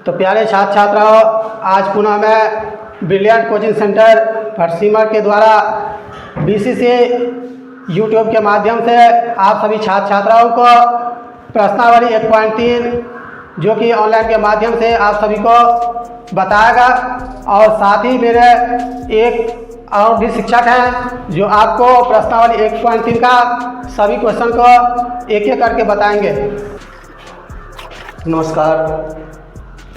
तो प्यारे छात्र छात्राओं, आज पुनः मैं ब्रिलियंट कोचिंग सेंटर फरसीमर के द्वारा BCC यूट्यूब के माध्यम से आप सभी छात्र छात्राओं को प्रश्नावली 1.3 जो कि ऑनलाइन के माध्यम से आप सभी को बताएगा। और साथ ही मेरे एक और भी शिक्षक हैं जो आपको प्रश्नावली 1.3 का सभी क्वेश्चन को एक एक करके बताएंगे। नमस्कार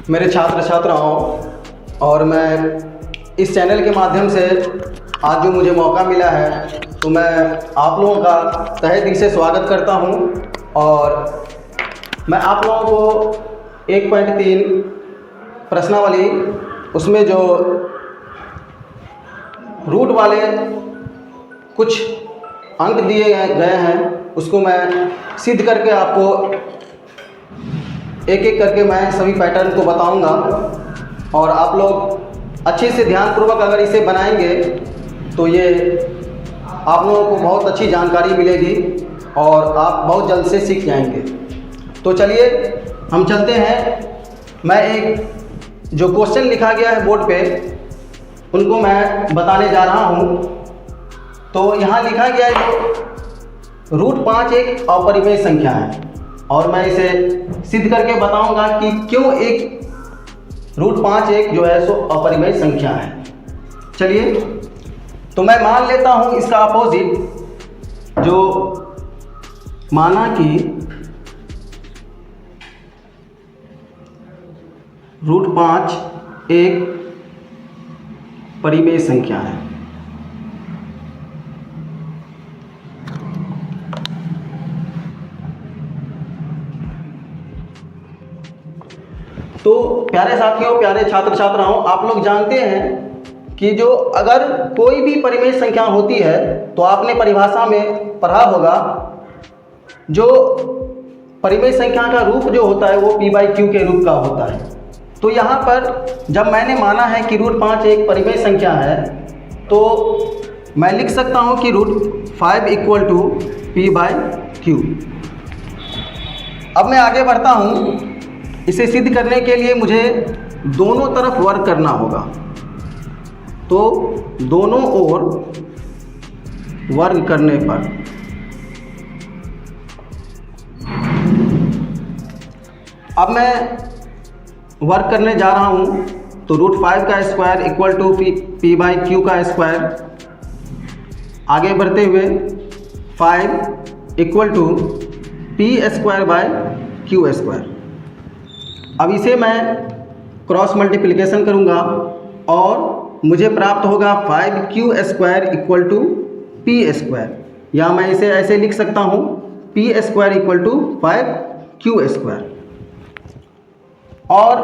मेरे छात्र छात्राओं, और मैं इस चैनल के माध्यम से आज जो मुझे मौका मिला है तो मैं आप लोगों का तहे दिल से स्वागत करता हूं। और मैं आप लोगों को 1.3 प्रश्नावली, उसमें जो रूट वाले कुछ अंक दिए गए हैं उसको मैं सिद्ध करके आपको एक एक करके मैं सभी पैटर्न को बताऊंगा। और आप लोग अच्छे से ध्यानपूर्वक अगर इसे बनाएंगे तो ये आप लोगों को बहुत अच्छी जानकारी मिलेगी और आप बहुत जल्द से सीख जाएंगे। तो चलिए हम चलते हैं। मैं एक जो क्वेश्चन लिखा गया है बोर्ड पे उनको मैं बताने जा रहा हूँ। तो यहाँ लिखा गया है रूट 5 एक अपरिमेय संख्या है और मैं इसे सिद्ध करके बताऊंगा कि क्यों एक रूट 5 एक जो है सो अपरिमेय संख्या है। चलिए, तो मैं मान लेता हूं इसका अपोजिट, जो माना कि रूट 5 एक परिमेय संख्या है। तो प्यारे साथियों, प्यारे छात्र छात्राओं, आप लोग जानते हैं कि जो अगर कोई भी परिमेय संख्या होती है तो आपने परिभाषा में पढ़ा होगा, जो परिमेय संख्या का रूप जो होता है वो p/q के रूप का होता है। तो यहाँ पर जब मैंने माना है कि रूट 5 एक परिमेय संख्या है तो मैं लिख सकता हूँ कि रूट 5 = p/q। अब मैं आगे बढ़ता हूँ। इसे सिद्ध करने के लिए मुझे दोनों तरफ वर्क करना होगा। तो दोनों ओर वर्क करने पर अब मैं वर्क करने जा रहा हूं। तो रूट 5 का स्क्वायर = p/q का स्क्वायर। आगे बढ़ते हुए 5 = p²/q²। अब इसे मैं क्रॉस मल्टीप्लिकेशन करूंगा और मुझे प्राप्त होगा 5q² = p²। या मैं इसे ऐसे लिख सकता हूं p² = 5q²। और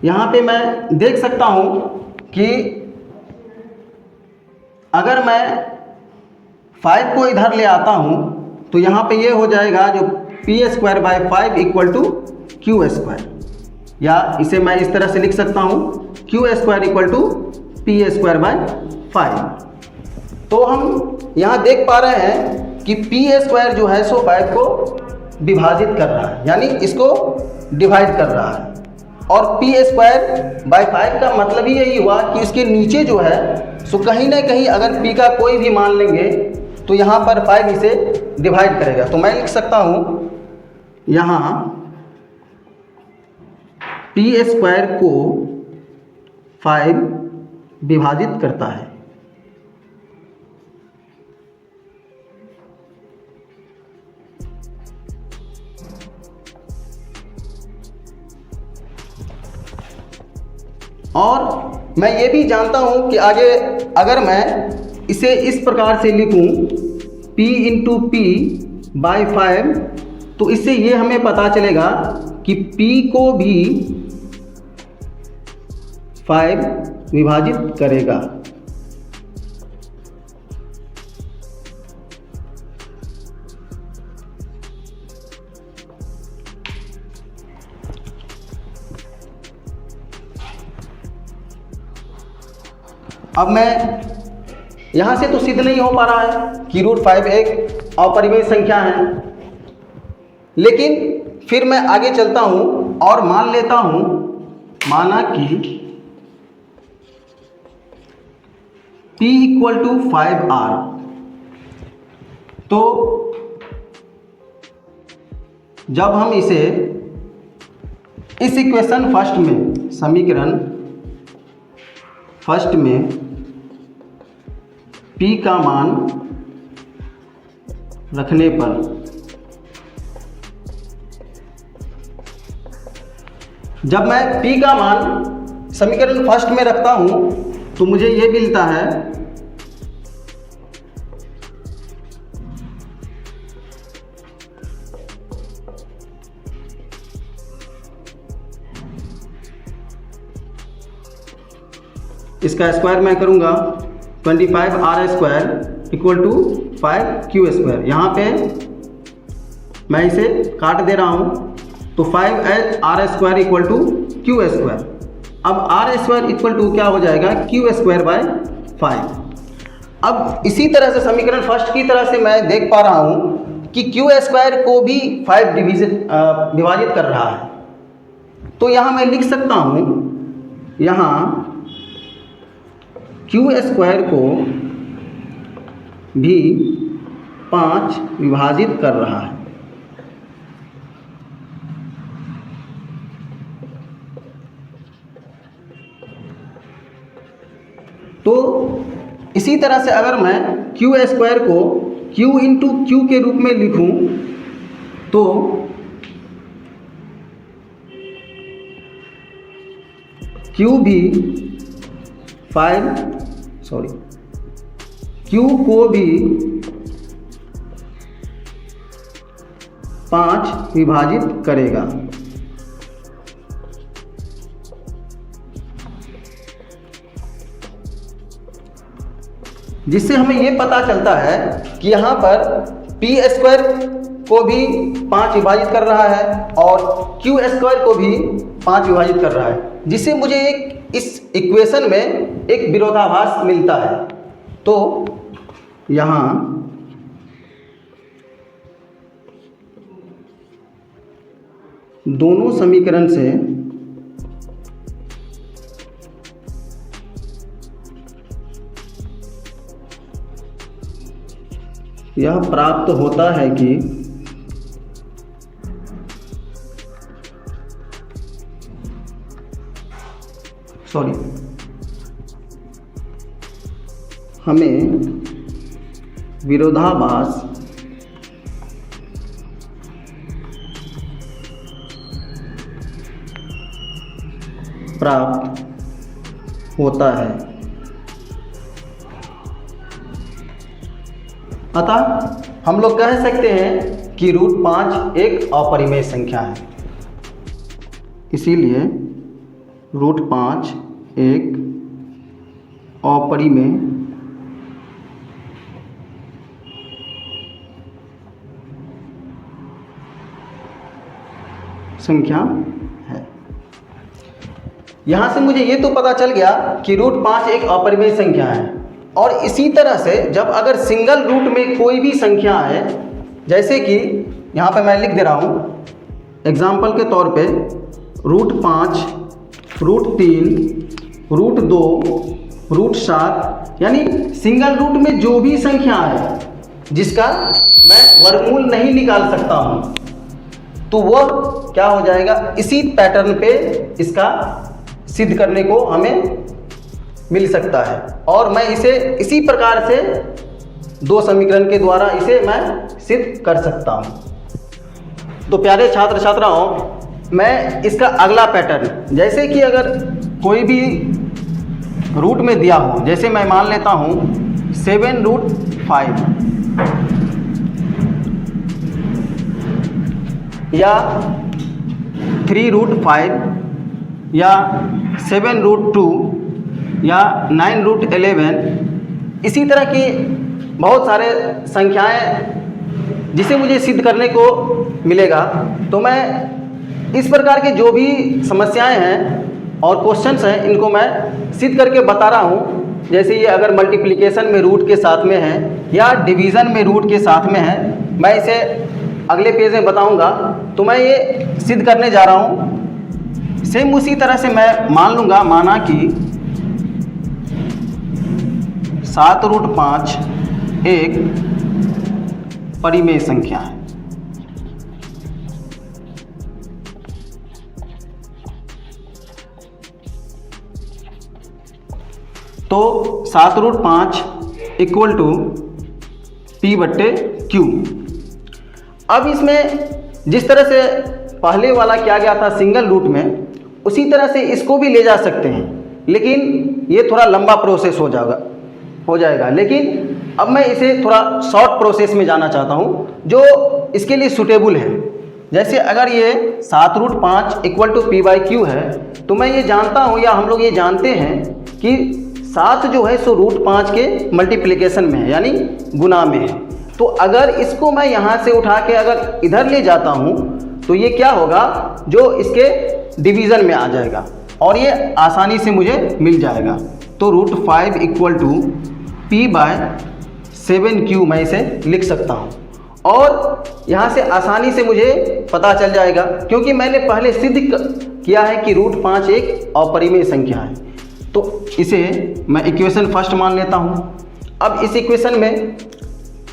यहाँ पे मैं देख सकता हूं कि अगर मैं 5 को इधर ले आता हूं तो यहाँ पे ये हो जाएगा जो p²/5 = q²। या इसे मैं इस तरह से लिख सकता हूँ q² = p²/5। तो हम यहाँ देख पा रहे हैं कि p² जो है सो 5 को विभाजित कर रहा है, यानी इसको डिवाइड कर रहा है। और p²/5 का मतलब ही यही हुआ कि इसके नीचे जो है सो कहीं ना कहीं अगर p का कोई भी मान लेंगे तो यहाँ पर 5 इसे डिवाइड करेगा। तो मैं लिख सकता हूँ यहाँ p² को 5 विभाजित करता है। और मैं ये भी जानता हूँ कि आगे अगर मैं इसे इस प्रकार से लिखूँ p × p/5, तो इससे ये हमें पता चलेगा कि p को भी 5 विभाजित करेगा। अब मैं यहाँ से तो सिद्ध नहीं हो पा रहा है कि रूट 5 एक अपरिमेय संख्या है, लेकिन फिर मैं आगे चलता हूँ और मान लेता हूँ, माना कि P इक्वल टू 5R, तो जब हम इसे इस इक्वेशन फर्स्ट में, समीकरण फर्स्ट में P का मान रखने पर जब मैं P का मान समीकरण फर्स्ट में रखता हूं तो मुझे ये मिलता है इसका स्क्वायर मैं करूंगा 25R square equal to 5Q square. यहाँ पे मैं इसे काट दे रहा हूँ, तो 5R square equal to Q square. अब R स्क्वायर इक्वल टू क्या हो जाएगा, Q स्क्वायर बाय 5। अब इसी तरह से समीकरण फर्स्ट की तरह से मैं देख पा रहा हूँ कि Q स्क्वायर को भी 5 विभाजित कर रहा है। तो यहाँ मैं लिख सकता हूँ, यहाँ Q स्क्वायर को भी 5 विभाजित कर रहा है। तो इसी तरह से अगर मैं Q स्क्वायर को Q इंटू Q के रूप में लिखूं तो Q भी Q को भी 5 विभाजित करेगा। जिससे हमें ये पता चलता है कि यहाँ पर P स्क्वायर को भी 5 विभाजित कर रहा है और Q स्क्वायर को भी 5 विभाजित कर रहा है, जिससे मुझे इस इक्वेशन में एक विरोधाभास मिलता है। तो यहाँ दोनों समीकरण से यह प्राप्त होता है कि हमें विरोधाभास प्राप्त होता है। अतः हम लोग कह सकते हैं कि √5 एक अपरिमेय संख्या है। इसीलिए √5 एक अपरिमेय संख्या है। यहाँ से मुझे ये तो पता चल गया कि √5 एक अपरिमेय संख्या है। और इसी तरह से जब अगर सिंगल रूट में कोई भी संख्या है, जैसे कि यहाँ पे मैं लिख दे रहा हूँ एग्जाम्पल के तौर पे √5, √3, √2, √7, यानी सिंगल रूट में जो भी संख्या है जिसका मैं वर्गमूल नहीं निकाल सकता हूँ, तो वो क्या हो जाएगा, इसी पैटर्न पे इसका सिद्ध करने को हमें मिल सकता है। और मैं इसे इसी प्रकार से दो समीकरण के द्वारा इसे मैं सिद्ध कर सकता हूँ। तो प्यारे छात्र छात्राओं, मैं इसका अगला पैटर्न, जैसे कि अगर कोई भी रूट में दिया हो, जैसे मैं मान लेता हूँ 7√5 या 3√5 या 7√2 या 9√11, इसी तरह की बहुत सारे संख्याएं जिसे मुझे सिद्ध करने को मिलेगा। तो मैं इस प्रकार के जो भी समस्याएं हैं और क्वेश्चंस हैं, इनको मैं सिद्ध करके बता रहा हूँ। जैसे ये अगर मल्टीप्लिकेशन में रूट के साथ में है या डिवीज़न में रूट के साथ में है, मैं इसे अगले पेज में बताऊँगा। तो मैं ये सिद्ध करने जा रहा हूँ सेम उसी तरह से मैं मान लूँगा, माना कि 7√5 एक परिमेय संख्या है। तो 7√5 इक्वल टू P/Q। अब इसमें जिस तरह से पहले वाला किया गया था सिंगल रूट में, उसी तरह से इसको भी ले जा सकते हैं, लेकिन ये थोड़ा लंबा प्रोसेस हो जाएगा। लेकिन अब मैं इसे थोड़ा शॉर्ट प्रोसेस में जाना चाहता हूँ जो इसके लिए सूटेबल है। जैसे अगर ये 7√5 इक्वल टू P/Q है, तो मैं ये जानता हूँ या हम लोग ये जानते हैं कि 7 जो है सो √5 के मल्टीप्लिकेशन में है, यानी गुना में है। तो अगर इसको मैं यहाँ से उठा के अगर इधर ले जाता हूँ तो ये क्या होगा, जो इसके डिवीज़न में आ जाएगा और ये आसानी से मुझे मिल जाएगा। तो √5 इक्वल टू P/7Q मैं इसे लिख सकता हूँ और यहाँ से आसानी से मुझे पता चल जाएगा, क्योंकि मैंने पहले सिद्ध किया है कि √5 एक अपरिमेय संख्या है। तो इसे मैं इक्वेशन फर्स्ट मान लेता हूँ। अब इस इक्वेशन में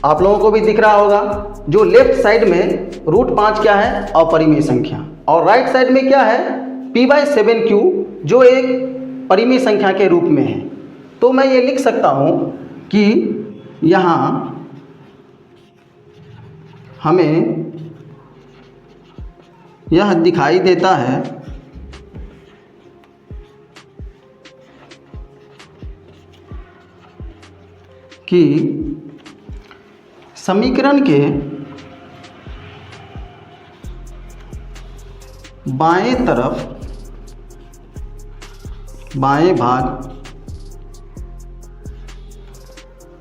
आप लोगों को भी दिख रहा होगा, जो लेफ्ट साइड में √5 क्या है, अपरिमेय संख्या, और राइट साइड में क्या है, P/7Q, जो एक परिमेय संख्या के रूप में है। तो मैं ये लिख सकता हूँ कि यहाँ हमें यह दिखाई देता है कि समीकरण के बाएं भाग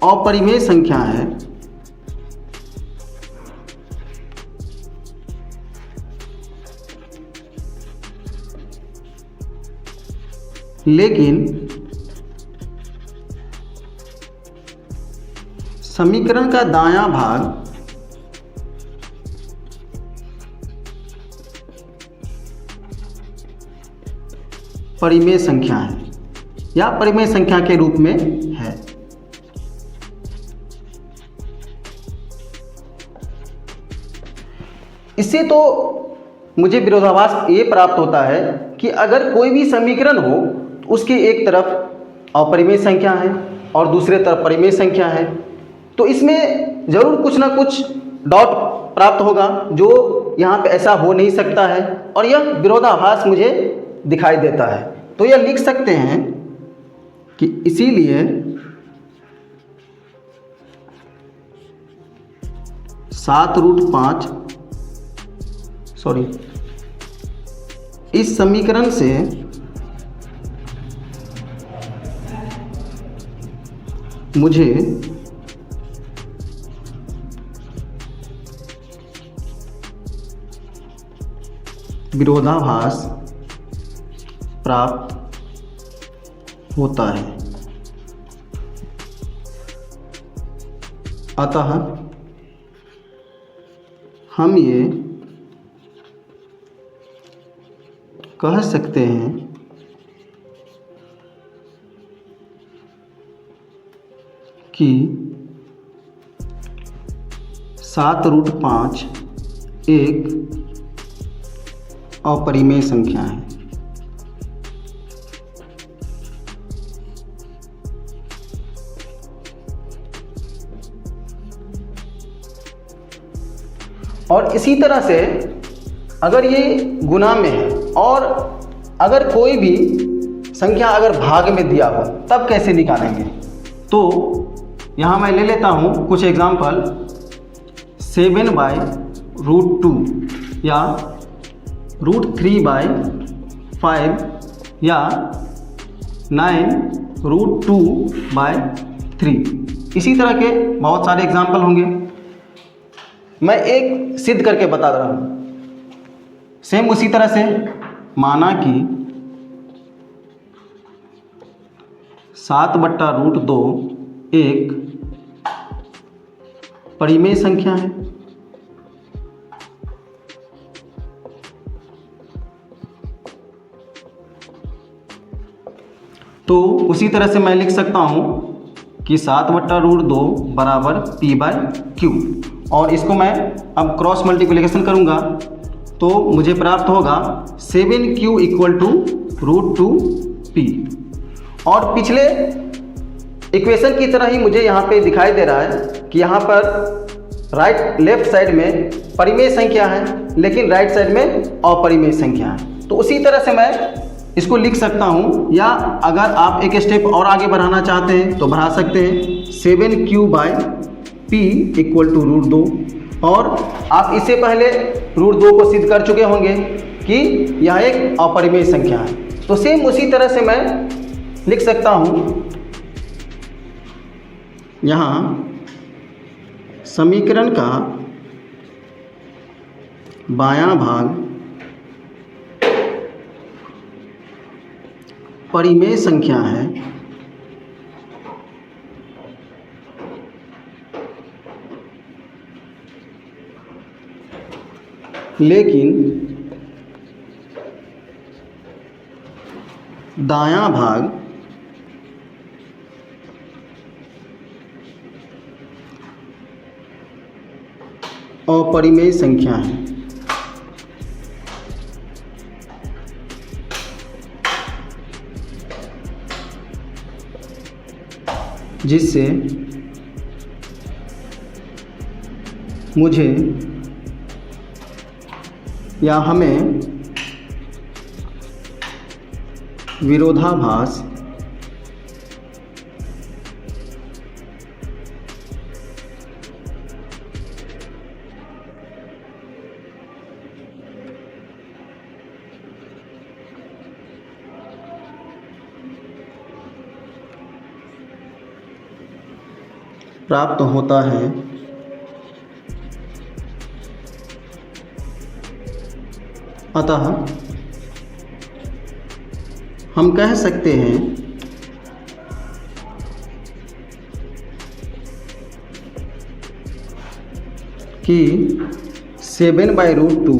अपरिमेय संख्या है, लेकिन समीकरण का दायां भाग परिमेय संख्या है या परिमेय संख्या के रूप में है। इससे तो मुझे विरोधाभास ये प्राप्त होता है कि अगर कोई भी समीकरण हो, उसकी एक तरफ अपरिमेय संख्या है और दूसरे तरफ परिमेय संख्या है, तो इसमें ज़रूर कुछ ना कुछ डॉट प्राप्त होगा, जो यहाँ पे ऐसा हो नहीं सकता है, और यह विरोधाभास मुझे दिखाई देता है। तो यह लिख सकते हैं कि इसीलिए 7√5 इस समीकरण से मुझे विरोधाभास प्राप्त होता है। अतः हम ये कह सकते हैं कि 7√5 एक अपरिमेय संख्या है। और इसी तरह से अगर ये गुना में है और अगर कोई भी संख्या अगर भाग में दिया हो, तब कैसे निकालेंगे? तो यहाँ मैं ले लेता हूँ कुछ एग्जाम्पल। 7/√2 या √3/5 या 9√2/3। इसी तरह के बहुत सारे एग्जाम्पल होंगे। मैं एक सिद्ध करके बता रहा हूँ। सेम उसी तरह से माना कि 7/√2 एक परिमेय संख्या है तो उसी तरह से मैं लिख सकता हूँ कि 7/√2 बराबर P/Q, और इसको मैं अब क्रॉस मल्टीप्लिकेशन करूँगा तो मुझे प्राप्त होगा 7Q = √2P। और पिछले इक्वेशन की तरह ही मुझे यहाँ पे दिखाई दे रहा है कि यहाँ पर लेफ्ट साइड में परिमेय संख्या है लेकिन राइट साइड में अपरिमेय संख्या है। तो उसी तरह से मैं इसको लिख सकता हूँ, या अगर आप एक स्टेप और आगे बढ़ाना चाहते हैं तो बढ़ा सकते हैं 7Q/P = √2। और आप इससे पहले √2 को सिद्ध कर चुके होंगे कि यह एक अपरिमेय संख्या है। तो सेम उसी तरह से मैं लिख सकता हूँ, यहाँ समीकरण का बायां भाग परिमेय संख्या है, लेकिन दायां भाग अपरिमेय संख्या है। जिससे मुझे या हमें विरोधाभास प्राप्त होता है। अतः हम कह सकते हैं कि 7/√2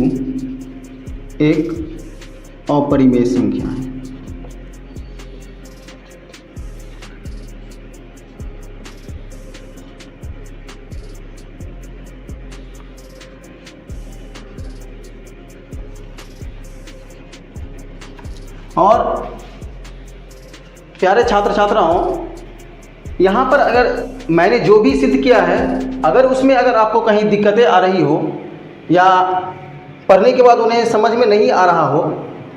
एक अपरिमेय संख्या है। और प्यारे छात्र छात्राओं, यहाँ पर अगर मैंने जो भी सिद्ध किया है, अगर उसमें अगर आपको कहीं दिक्कतें आ रही हो या पढ़ने के बाद उन्हें समझ में नहीं आ रहा हो,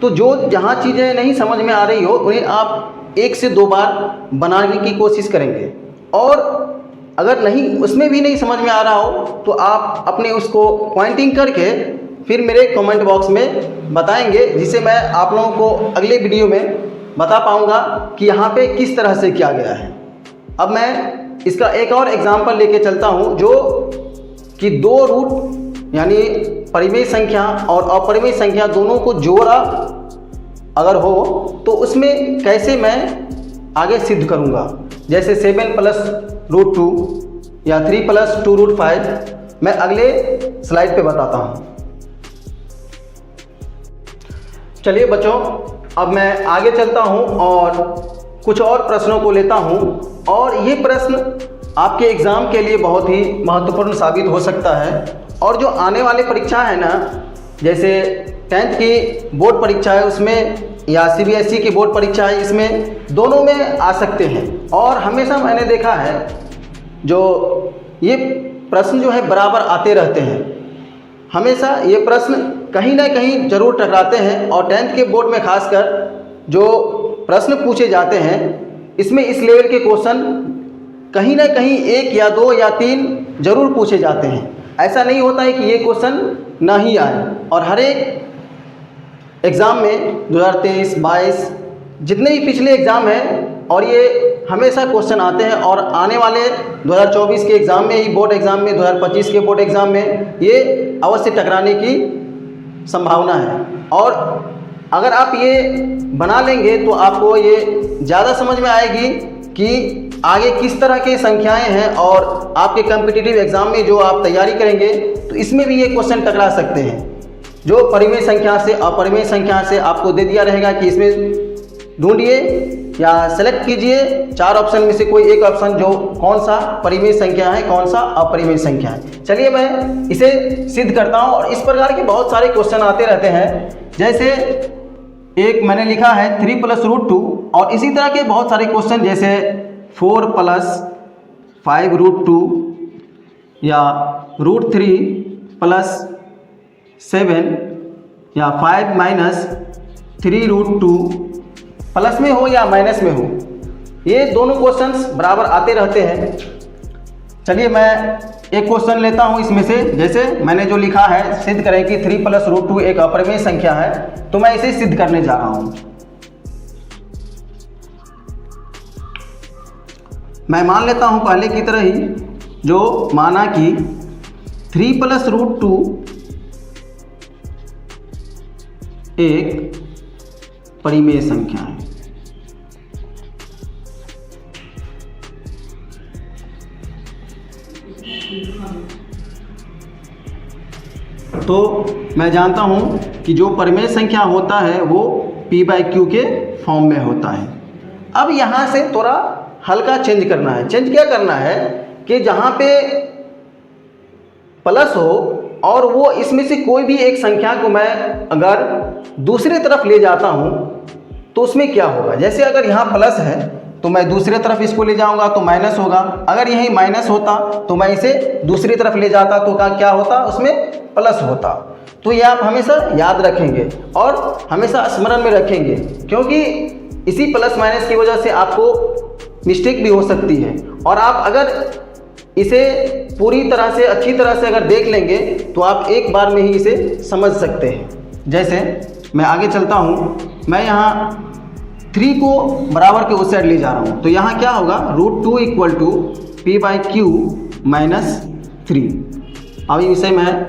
तो जो जहाँ चीज़ें नहीं समझ में आ रही हो उन्हें आप 1 से 2 बार बनाने की कोशिश करेंगे। और अगर नहीं उसमें भी नहीं समझ में आ रहा हो तो आप अपने उसको पॉइंटिंग करके फिर मेरे कमेंट बॉक्स में बताएंगे, जिससे मैं आप लोगों को अगले वीडियो में बता पाऊंगा कि यहाँ पे किस तरह से किया गया है। अब मैं इसका एक और एग्जांपल लेके चलता हूँ, जो कि 2 रूट यानी परिमेय संख्या और अपरिमेय संख्या दोनों को जोड़ा अगर हो तो उसमें कैसे मैं आगे सिद्ध करूँगा। जैसे 7 + √2 या 3 + 2√5 मैं अगले स्लाइड पे बताता हूँ। चलिए बच्चों, अब मैं आगे चलता हूँ और कुछ और प्रश्नों को लेता हूँ, और ये प्रश्न आपके एग्ज़ाम के लिए बहुत ही महत्वपूर्ण साबित हो सकता है। और जो आने वाले परीक्षा है ना, जैसे 10th की बोर्ड परीक्षा है उसमें, या CBSE की बोर्ड परीक्षा है, इसमें दोनों में आ सकते हैं। और हमेशा मैंने देखा है जो ये प्रश्न जो है बराबर आते रहते हैं, हमेशा ये प्रश्न कहीं ना कहीं जरूर टकराते हैं। और 10th के बोर्ड में खासकर जो प्रश्न पूछे जाते हैं, इसमें इस लेवल के क्वेश्चन कहीं ना कहीं 1 या 2 या 3 जरूर पूछे जाते हैं। ऐसा नहीं होता है कि ये क्वेश्चन ना ही आए। और हर एक एग्ज़ाम में 2023, 22 जितने भी पिछले एग्ज़ाम हैं, और ये हमेशा क्वेश्चन आते हैं। और आने वाले 2024 के एग्ज़ाम में ही, बोर्ड एग्ज़ाम में, 2025 के बोर्ड एग्ज़ाम में ये अवश्य टकराने की संभावना है। और अगर आप ये बना लेंगे तो आपको ये ज़्यादा समझ में आएगी कि आगे किस तरह की संख्याएं हैं, और आपके कॉम्पिटिटिव एग्ज़ाम में जो आप तैयारी करेंगे तो इसमें भी ये क्वेश्चन टकरा सकते हैं। जो परिमेय संख्या से अपरिमेय संख्या से आपको दे दिया रहेगा कि इसमें ढूंढिए या सेलेक्ट कीजिए 4 ऑप्शन में से कोई एक ऑप्शन, जो कौन सा परिमेय संख्या है, कौन सा अपरिमेय संख्या है। चलिए मैं इसे सिद्ध करता हूँ। और इस प्रकार के बहुत सारे क्वेश्चन आते रहते हैं। जैसे एक मैंने लिखा है 3 + √2, और इसी तरह के बहुत सारे क्वेश्चन जैसे 4 + 5 √2 या √3 + 7 या 5 - 3 √2, प्लस में हो या माइनस में हो, ये दोनों क्वेश्चंस बराबर आते रहते हैं। चलिए मैं एक क्वेश्चन लेता हूं इसमें से। जैसे मैंने जो लिखा है, सिद्ध करें कि 3 + √2 एक अपरिमेय संख्या है, तो मैं इसे सिद्ध करने जा रहा हूं। मैं मान लेता हूं पहले की तरह ही, जो माना कि 3 + √2 एक परिमेय संख्या है। तो मैं जानता हूं कि जो परिमेय संख्या होता है वो p/q के फॉर्म में होता है। अब यहां से थोड़ा हल्का चेंज करना है। चेंज क्या करना है कि जहां पे प्लस हो और वो इसमें से कोई भी एक संख्या को मैं अगर दूसरी तरफ ले जाता हूं तो उसमें क्या होगा। जैसे अगर यहाँ प्लस है तो मैं दूसरी तरफ इसको ले जाऊंगा तो माइनस होगा। अगर यहीं माइनस होता तो मैं इसे दूसरी तरफ ले जाता तो क्या होता, उसमें प्लस होता। तो ये आप हमेशा याद रखेंगे और हमेशा स्मरण में रखेंगे, क्योंकि इसी प्लस माइनस की वजह से आपको मिस्टेक भी हो सकती है। और आप अगर इसे पूरी तरह से अच्छी तरह से अगर देख लेंगे तो आप एक बार में ही इसे समझ सकते हैं। जैसे मैं आगे चलता हूँ, मैं यहाँ 3 को बराबर के उस साइड ले जा रहा हूँ, तो यहाँ क्या होगा, √2 = p/q - 3। अब इसे मैं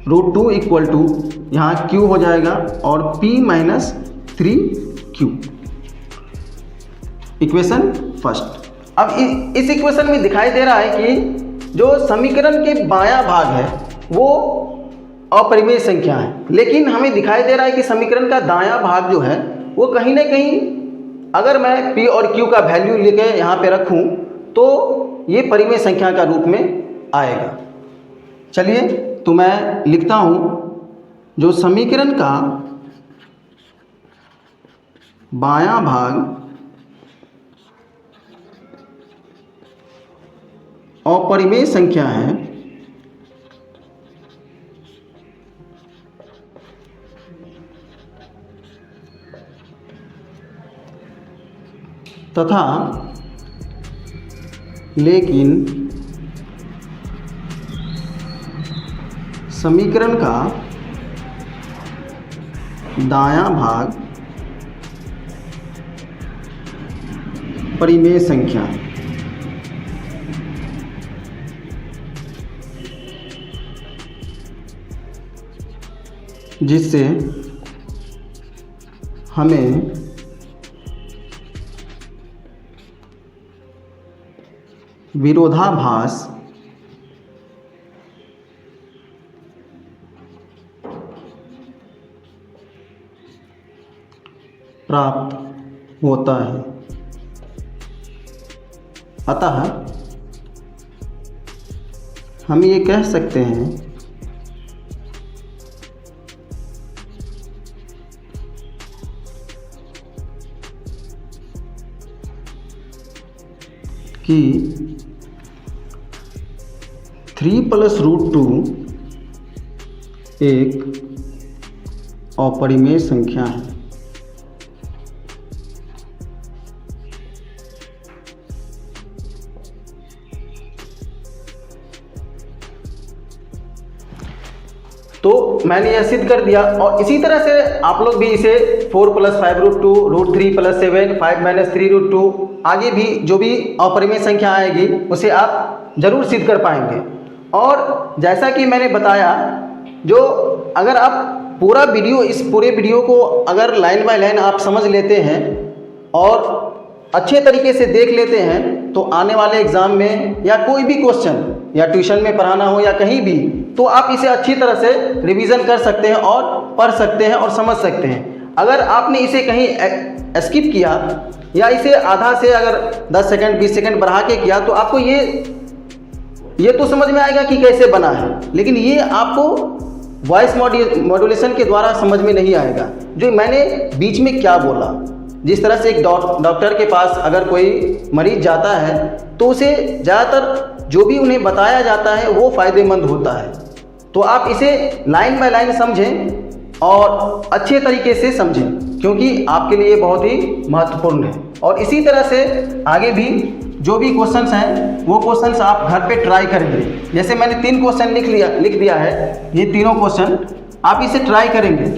√2 = यहाँ q हो जाएगा और p - 3q, इक्वेशन फर्स्ट। अब इस इक्वेशन में दिखाई दे रहा है कि जो समीकरण के बायां भाग है वो अपरिमेय संख्या है, लेकिन हमें दिखाई दे रहा है कि समीकरण का दायां भाग जो है वो कहीं ना कहीं, अगर मैं p और q का वैल्यू लेके यहाँ पे रखूँ तो ये परिमेय संख्या का रूप में आएगा। चलिए तो मैं लिखता हूँ, जो समीकरण का बायां भाग अपरिमेय संख्या है तथा लेकिन समीकरण का दायां भाग परिमेय संख्या है। जिससे हमें विरोधाभास प्राप्त होता है। अतः हम ये कह सकते हैं कि 3 + √2 एक अपरिमेय संख्या है। तो मैंने यह सिद्ध कर दिया। और इसी तरह से आप लोग भी इसे 4 + 5 √2, √3 + 7, 5 - 3 √2, आगे भी जो भी अपरिमेय संख्या आएगी उसे आप जरूर सिद्ध कर पाएंगे। और जैसा कि मैंने बताया, जो अगर आप पूरा वीडियो, इस पूरे वीडियो को अगर लाइन बाय लाइन आप समझ लेते हैं और अच्छे तरीके से देख लेते हैं, तो आने वाले एग्ज़ाम में या कोई भी क्वेश्चन, या ट्यूशन में पढ़ाना हो या कहीं भी, तो आप इसे अच्छी तरह से रिवीजन कर सकते हैं और पढ़ सकते हैं और समझ सकते हैं। अगर आपने इसे कहीं स्किप किया या इसे आधा से अगर 10 सेकंड 20 सेकंड बढ़ा के किया तो आपको ये तो समझ में आएगा कि कैसे बना है, लेकिन ये आपको वॉइस मॉड्यूलेशन के द्वारा समझ में नहीं आएगा जो मैंने बीच में क्या बोला। जिस तरह से एक डॉक्टर के पास अगर कोई मरीज जाता है तो उसे ज़्यादातर जो भी उन्हें बताया जाता है वो फ़ायदेमंद होता है। तो आप इसे लाइन बाय लाइन समझें और अच्छे तरीके से समझें, क्योंकि आपके लिए बहुत ही महत्वपूर्ण है। और इसी तरह से आगे भी जो भी क्वेश्चंस हैं वो क्वेश्चंस आप घर पे ट्राई करेंगे। जैसे मैंने 3 क्वेश्चन लिख दिया है, ये तीनों क्वेश्चन आप इसे ट्राई करेंगे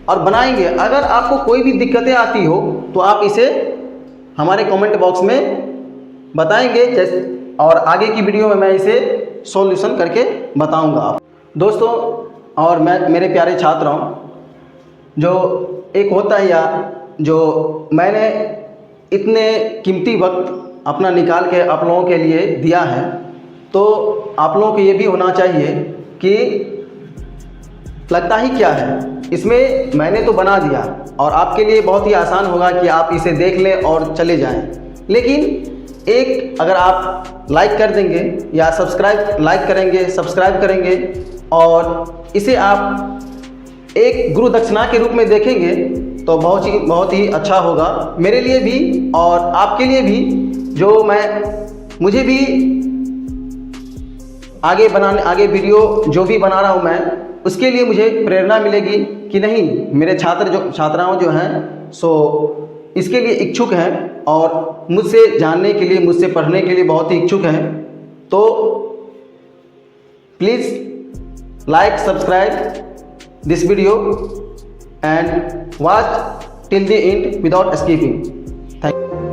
और बनाएंगे। अगर आपको कोई भी दिक्कतें आती हो तो आप इसे हमारे कमेंट बॉक्स में बताएंगे, जैसे और आगे की वीडियो में मैं इसे सॉल्यूशन करके बताऊंगा आप दोस्तों। और मैं मेरे प्यारे छात्रों, जो एक होता है या जो मैंने इतने कीमती वक्त अपना निकाल के आप लोगों के लिए दिया है, तो आप लोगों को ये भी होना चाहिए कि लगता ही क्या है, इसमें मैंने तो बना दिया और आपके लिए बहुत ही आसान होगा कि आप इसे देख लें और चले जाएं। लेकिन एक अगर आप लाइक कर देंगे या सब्सक्राइब करेंगे और इसे आप एक गुरु दक्षिणा के रूप में देखेंगे तो बहुत ही अच्छा होगा मेरे लिए भी और आपके लिए भी। जो मुझे भी आगे वीडियो जो भी बना रहा हूँ मैं, उसके लिए मुझे प्रेरणा मिलेगी कि नहीं, मेरे छात्राओं जो हैं सो इसके लिए इच्छुक हैं और मुझसे जानने के लिए, मुझसे पढ़ने के लिए बहुत ही इच्छुक हैं। तो please like, subscribe this video and watch till the end without skipping. Thank you.